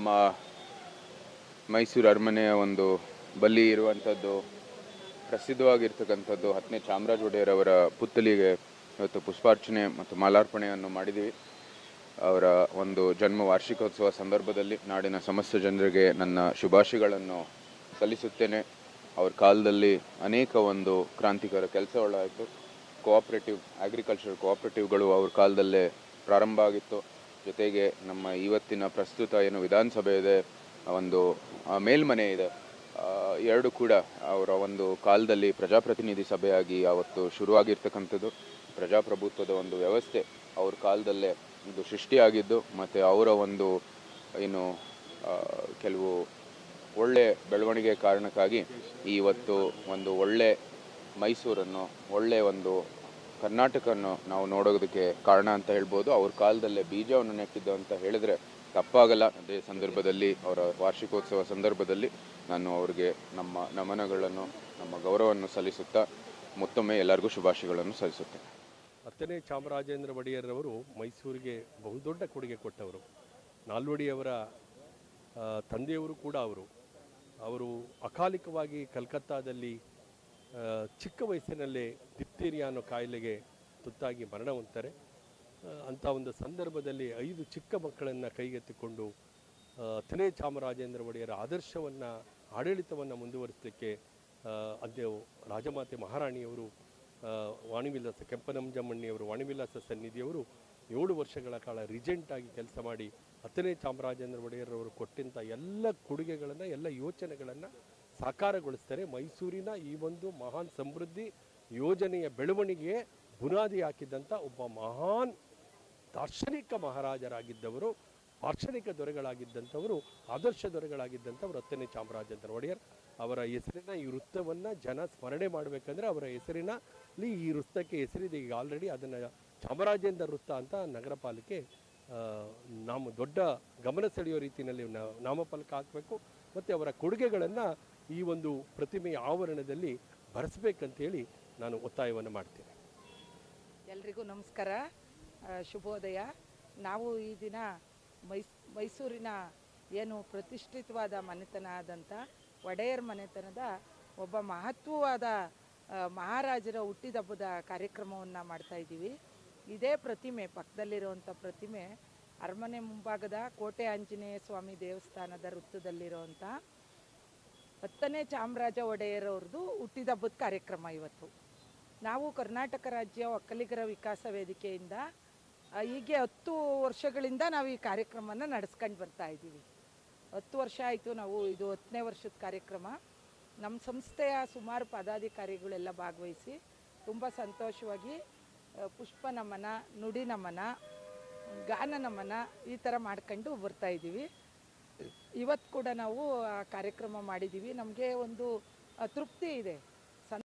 ನಮ್ಮ ಮೈಸೂರು ಅರಮನೆಯ ಒಂದು ಬಳಿ ಇರುವಂಥದ್ದು ಪ್ರಸಿದ್ಧವಾಗಿರ್ತಕ್ಕಂಥದ್ದು 10ನೇ ಚಾಮರಾಜ ಒಡೆಯರ್ ಅವರ ಪುತ್ಥಳಿಗೆ ಇವತ್ತು ಪುಷ್ಪಾರ್ಚನೆ ಮತ್ತು ಮಾಲಾರ್ಪಣೆಯನ್ನು ಮಾಡಿದ್ದೀವಿ. ಅವರ ಒಂದು ಜನ್ಮ ವಾರ್ಷಿಕೋತ್ಸವ ಸಂದರ್ಭದಲ್ಲಿ ನಾಡಿನ ಸಮಸ್ತ ಜನರಿಗೆ ನನ್ನ ಶುಭಾಶಯಗಳನ್ನು ಸಲ್ಲಿಸುತ್ತೇನೆ. ಅವ್ರ ಕಾಲದಲ್ಲಿ ಅನೇಕ ಒಂದು ಕ್ರಾಂತಿಕರ ಕೆಲಸಗಳಾಯಿತು. ಅಗ್ರಿಕಲ್ಚರ್ ಕೋಆಪರೇಟಿವ್ಗಳು ಅವ್ರ ಕಾಲದಲ್ಲೇ ಪ್ರಾರಂಭ ಆಗಿತ್ತು. ಜೊತೆಗೆ ನಮ್ಮ ಇವತ್ತಿನ ಪ್ರಸ್ತುತ ಏನು ವಿಧಾನಸಭೆ ಇದೆ, ಒಂದು ಮೇಲ್ಮನೆ ಇದೆ, ಎರಡು ಕೂಡ ಅವರ ಒಂದು ಕಾಲದಲ್ಲಿ ಪ್ರಜಾಪ್ರತಿನಿಧಿ ಸಭೆಯಾಗಿ ಅವತ್ತು ಶುರುವಾಗಿರ್ತಕ್ಕಂಥದ್ದು. ಪ್ರಜಾಪ್ರಭುತ್ವದ ಒಂದು ವ್ಯವಸ್ಥೆ ಅವ್ರ ಕಾಲದಲ್ಲೇ ಇದು ಸೃಷ್ಟಿಯಾಗಿದ್ದು, ಮತ್ತು ಅವರ ಒಂದು ಏನು ಕೆಲವು ಒಳ್ಳೆ ಬೆಳವಣಿಗೆ ಕಾರಣಕ್ಕಾಗಿ ಇವತ್ತು ಒಂದು ಒಳ್ಳೆ ಮೈಸೂರನ್ನು, ಒಳ್ಳೆ ಒಂದು ಕರ್ನಾಟಕವನ್ನು ನಾವು ನೋಡೋದಕ್ಕೆ ಕಾರಣ ಅಂತ ಹೇಳ್ಬೋದು. ಅವ್ರ ಕಾಲದಲ್ಲೇ ಬೀಜವನ್ನು ನೆಟ್ಟಿದ್ದು ಅಂತ ಹೇಳಿದ್ರೆ ತಪ್ಪಾಗಲ್ಲ. ಅದೇ ಸಂದರ್ಭದಲ್ಲಿ ಅವರ ವಾರ್ಷಿಕೋತ್ಸವ ಸಂದರ್ಭದಲ್ಲಿ ನಾನು ಅವರಿಗೆ ನಮ್ಮ ನಮನಗಳನ್ನು, ನಮ್ಮ ಗೌರವವನ್ನು ಸಲ್ಲಿಸುತ್ತಾ ಮತ್ತೊಮ್ಮೆ ಎಲ್ಲರಿಗೂ ಶುಭಾಶಯಗಳನ್ನು ಸಲ್ಲಿಸುತ್ತೇನೆ. 10ನೇ ಚಾಮರಾಜೇಂದ್ರ ಒಡೆಯರ್ರವರು ಮೈಸೂರಿಗೆ ಬಹುದೊಡ್ಡ ಕೊಡುಗೆ ಕೊಟ್ಟವರು. ನಾಲ್ವಡಿಯವರ ತಂದೆಯವರು ಕೂಡ ಅವರು ಅಕಾಲಿಕವಾಗಿ ಕಲ್ಕತ್ತಾದಲ್ಲಿ ಚಿಕ್ಕ ವಯಸ್ಸಿನಲ್ಲೇ ಡಿಪ್ತೀರಿಯಾ ಅನ್ನೋ ಕಾಯಿಲೆಗೆ ತುತ್ತಾಗಿ ಮರಣ ಹೊಂದ್ತಾರೆ. ಅಂಥ ಒಂದು ಸಂದರ್ಭದಲ್ಲಿ 5 ಚಿಕ್ಕ ಮಕ್ಕಳನ್ನು ಕೈಗೆತ್ತಿಕೊಂಡು 10ನೇ ಚಾಮರಾಜೇಂದ್ರ ಒಡೆಯರ ಆದರ್ಶವನ್ನು, ಆಡಳಿತವನ್ನು ಮುಂದುವರಿಸಲಿಕ್ಕೆ ಅಂದೇ ರಾಜಮಾತೆ ಮಹಾರಾಣಿಯವರು, ವಾಣಿವಿಲಾಸ ಕೆಂಪನಂಜಮ್ಮಣ್ಣಿಯವರು, ವಾಣಿವಿಲಾಸ ಸನ್ನಿಧಿಯವರು 7 ವರ್ಷಗಳ ಕಾಲ ರಿಜೆಂಟಾಗಿ ಕೆಲಸ ಮಾಡಿ 10ನೇ ಚಾಮರಾಜೇಂದ್ರ ಒಡೆಯರವರು ಕೊಟ್ಟಂಥ ಎಲ್ಲ ಕೊಡುಗೆಗಳನ್ನು, ಎಲ್ಲ ಯೋಚನೆಗಳನ್ನು ಸಾಕಾರಗೊಳಿಸ್ತಾರೆ. ಮೈಸೂರಿನ ಈ ಒಂದು ಮಹಾನ್ ಸಮೃದ್ಧಿ ಯೋಜನೆಯ ಬೆಳವಣಿಗೆಗೆ ಬುನಾದಿ ಹಾಕಿದ್ದಂಥ ಒಬ್ಬ ಮಹಾನ್ ದಾರ್ಶನಿಕ ಮಹಾರಾಜರಾಗಿದ್ದವರು, ದಾರ್ಶನಿಕ ದೊರೆಗಳಾಗಿದ್ದಂಥವರು, ಆದರ್ಶ ದೊರೆಗಳಾಗಿದ್ದಂಥವರು 10ನೇ ಚಾಮರಾಜೇಂದ್ರ ಒಡೆಯರ್. ಅವರ ಹೆಸರಿನ ಈ ವೃತ್ತವನ್ನು ಜನ ಸ್ಮರಣೆ ಮಾಡಬೇಕಂದ್ರೆ ಅವರ ಹೆಸರಿನಲ್ಲಿ ಈ ವೃತ್ತಕ್ಕೆ ಹೆಸರಿದೆ. ಈಗ ಆಲ್ರೆಡಿ ಅದನ್ನು ಚಾಮರಾಜೇಂದ್ರ ವೃತ್ತ ಅಂತ ನಗರ ಪಾಲಿಕೆ ದೊಡ್ಡ ಗಮನ ಸೆಳೆಯೋ ರೀತಿಯಲ್ಲಿ ನಾಮಫಲಕ ಹಾಕಬೇಕು ಮತ್ತು ಅವರ ಕೊಡುಗೆಗಳನ್ನು ಈ ಒಂದು ಪ್ರತಿಮೆಯ ಆವರಣದಲ್ಲಿ ಬರೆಸಬೇಕಂತೇಳಿ ನಾನು ಒತ್ತಾಯವನ್ನು ಮಾಡ್ತೇನೆ. ಎಲ್ರಿಗೂ ನಮಸ್ಕಾರ, ಶುಭೋದಯ. ನಾವು ಈ ದಿನ ಮೈಸೂರಿನ ಏನು ಪ್ರತಿಷ್ಠಿತವಾದ ಮನೆತನ ಆದಂಥ ಒಡೆಯರ್ ಮನೆತನದ ಒಬ್ಬ ಮಹತ್ವವಾದ ಮಹಾರಾಜರ ಹುಟ್ಟಿದಬ್ಬದ ಕಾರ್ಯಕ್ರಮವನ್ನು ಮಾಡ್ತಾಯಿದ್ದೀವಿ. ಇದೇ ಪ್ರತಿಮೆ, ಪಕ್ಕದಲ್ಲಿರುವಂಥ ಪ್ರತಿಮೆ ಅರಮನೆ ಮುಂಭಾಗದ ಕೋಟೆ ಆಂಜನೇಯ ಸ್ವಾಮಿ ದೇವಸ್ಥಾನದ ವೃತ್ತದಲ್ಲಿರುವಂಥ 10ನೇ ಚಾಮರಾಜ ಒಡೆಯರ್ ಅವ್ರದ್ದು ಹುಟ್ಟಿದಬ್ಬದ ಕಾರ್ಯಕ್ರಮ. ಇವತ್ತು ನಾವು ಕರ್ನಾಟಕ ರಾಜ್ಯ ಒಕ್ಕಲಿಗರ ವಿಕಾಸ ವೇದಿಕೆಯಿಂದ ಹೀಗೆ 10 ವರ್ಷಗಳಿಂದ ನಾವು ಈ ಕಾರ್ಯಕ್ರಮನ ನಡೆಸ್ಕೊಂಡು ಬರ್ತಾ ಇದ್ದೀವಿ. 10 ವರ್ಷ ಆಯಿತು. ಇದು 10ನೇ ವರ್ಷದ ಕಾರ್ಯಕ್ರಮ. ನಮ್ಮ ಸಂಸ್ಥೆಯ ಸುಮಾರು ಪದಾಧಿಕಾರಿಗಳೆಲ್ಲ ಭಾಗವಹಿಸಿ ತುಂಬ ಸಂತೋಷವಾಗಿ ಪುಷ್ಪ ನಮನ, ನುಡಿ ನಮನ, ಗಾನ ನಮನ ಈ ಥರ ಮಾಡ್ಕೊಂಡು ಬರ್ತಾಯಿದ್ದೀವಿ. ಇವತ್ತು ಕೂಡ ನಾವು ಆ ಕಾರ್ಯಕ್ರಮ ಮಾಡಿದ್ದೀವಿ. ನಮಗೆ ಒಂದು ತೃಪ್ತಿ ಇದೆ.